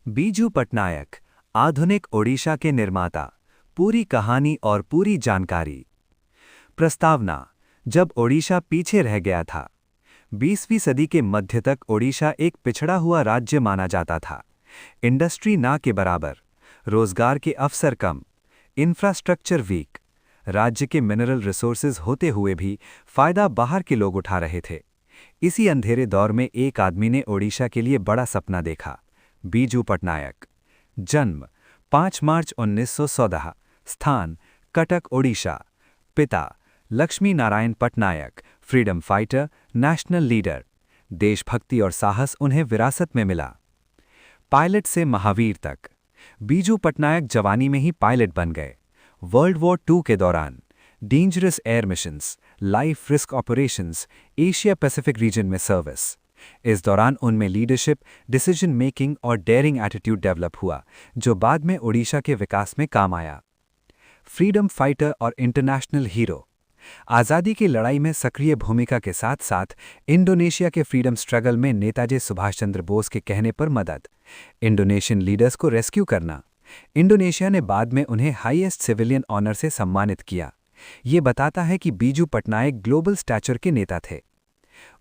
बीजू पटनायक, आधुनिक ओडिशा के निर्माता। पूरी कहानी और पूरी जानकारी। प्रस्तावना। जब ओडिशा पीछे रह गया था। 20वीं सदी के मध्य तक ओडिशा एक पिछड़ा हुआ राज्य माना जाता था। इंडस्ट्री ना के बराबर, रोजगार के अवसर कम, इंफ्रास्ट्रक्चर वीक। राज्य के मिनरल रिसोर्सेज होते हुए भी फायदा बाहर के लोग उठा रहे थे। इसी अंधेरे दौर में एक आदमी ने ओडिशा के लिए बड़ा सपना देखा, बीजू पटनायक। जन्म 5 मार्च 1914। स्थान कटक, ओडिशा। पिता Lakshmi Narayan Patnaik, freedom fighter, national leader. देशभक्ति और साहस उन्हें विरासत में मिला। पायलट से महावीर तक। बीजू पटनायक जवानी में ही पायलट बन गए। वर्ल्ड वॉर II के दौरान dangerous air missions, life risk operations, Asia Pacific region में सर्विस। इस दौरान उनमें लीडरशिप, डिसीजन मेकिंग और डेयरिंग एटीट्यूड डेवलप हुआ, जो बाद में ओडिशा के विकास में काम आया। फ्रीडम फाइटर और इंटरनेशनल हीरो। आज़ादी की लड़ाई में सक्रिय भूमिका के साथ साथ इंडोनेशिया के फ्रीडम स्ट्रगल में नेताजी सुभाष चंद्र बोस के कहने पर मदद, इंडोनेशियन लीडर्स को रेस्क्यू करना। इंडोनेशिया ने बाद में उन्हें हाईएस्ट सिविलियन ऑनर से सम्मानित किया। ये बताता है कि बीजू पटनायक ग्लोबल स्टैचर के नेता थे।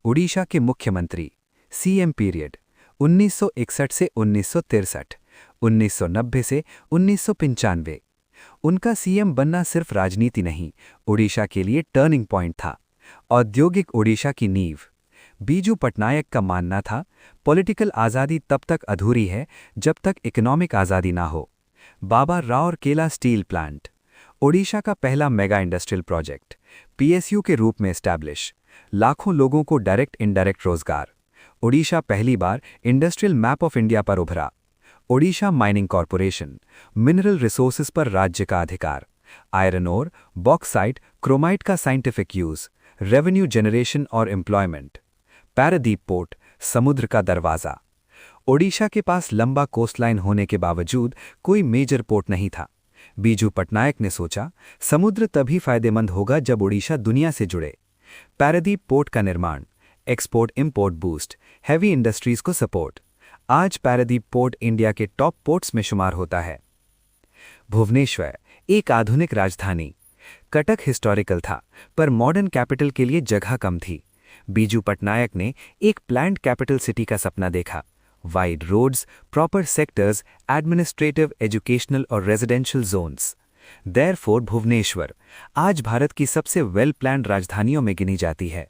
ओडिशा के मुख्यमंत्री। सीएम पीरियड 1961 से 1963, 1990 से 1995। उनका सीएम बनना सिर्फ राजनीति नहीं, ओडिशा के लिए टर्निंग पॉइंट था। औद्योगिक ओडिशा की नींव। बीजू पटनायक का मानना था, पॉलिटिकल आज़ादी तब तक अधूरी है जब तक इकोनॉमिक आज़ादी ना हो। बाबा राउरकेला स्टील प्लांट, ओडिशा का पहला मेगा इंडस्ट्रियल प्रोजेक्ट, पीएसयू के रूप में एस्टैब्लिश। लाखों लोगों को डायरेक्ट इनडायरेक्ट रोजगार। ओडिशा पहली बार इंडस्ट्रियल मैप ऑफ इंडिया पर उभरा। Odisha mining corporation, mineral resources पर राज्य का अधिकार। आयरन ओर, बॉक्साइट, क्रोमाइट का साइंटिफिक यूज, रेवेन्यू जनरेशन और एम्प्लॉयमेंट। पैरादीप पोर्ट, समुद्र का दरवाजा। ओडिशा के पास लंबा कोस्टलाइन होने के बावजूद कोई मेजर पोर्ट नहीं था। बीजू पटनायक ने सोचा, समुद्र तभी फायदेमंद होगा जब ओडिशा दुनिया से जुड़े। पैरादीप पोर्ट का निर्माण, export import boost, heavy industries को सपोर्ट। आज पैरादीप पोर्ट इंडिया के टॉप पोर्ट्स में शुमार होता है। भुवनेश्वर, एक आधुनिक राजधानी। कटक हिस्टोरिकल था, पर मॉडर्न कैपिटल के लिए जगह कम थी। बीजू पटनायक ने एक प्लान्ड कैपिटल सिटी का सपना देखा। Wide roads, proper sectors, administrative, educational और रेजिडेंशियल जोन्स। देयरफॉर भुवनेश्वर आज भारत की सबसे वेल प्लान्ड राजधानियों में गिनी जाती है।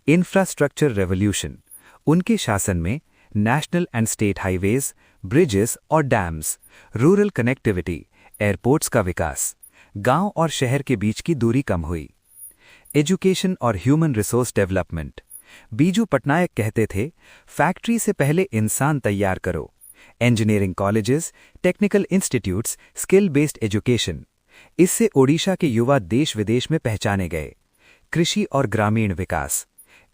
Infrastructure revolution. उनके शासन में national and state highways, bridges और डैम्स, रूरल कनेक्टिविटी, एयरपोर्ट्स का विकास। गांव और शहर के बीच की दूरी कम हुई। एजुकेशन और human resource development. Biju Patnaik कहते थे, फैक्ट्री से पहले इंसान तैयार करो। Engineering colleges, technical institutes, skill based education. इससे ओडिशा के युवा देश विदेश में पहचाने गए। कृषि और ग्रामीण विकास,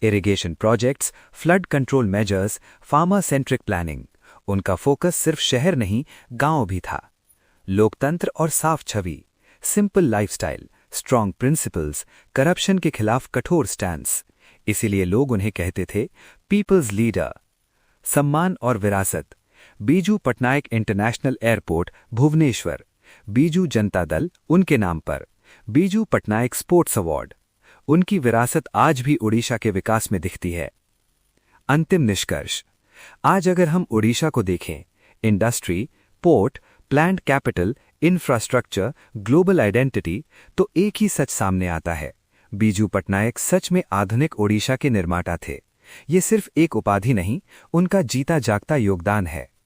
irrigation projects, flood control measures, farmer centric planning. उनका फोकस सिर्फ शहर नहीं, गांव भी था। लोकतंत्र और साफ छवि, simple lifestyle, strong principles, corruption के खिलाफ कठोर स्टैंस। इसीलिए लोग उन्हें कहते थे, पीपल्स लीडर। सम्मान और विरासत। Biju Patnaik international airport, Bhubaneswar. बीजू जनता दल उनके नाम पर। Biju Patnaik sports award. उनकी विरासत आज भी ओडिशा के विकास में दिखती है। अंतिम निष्कर्ष। आज अगर हम ओडिशा को देखें, industry, port, planned capital, infrastructure, global identity, तो एक ही सच सामने आता है, बीजू पटनायक सच में आधुनिक ओडिशा के निर्माता थे। ये सिर्फ एक उपाधि नहीं, उनका जीता जागता योगदान है।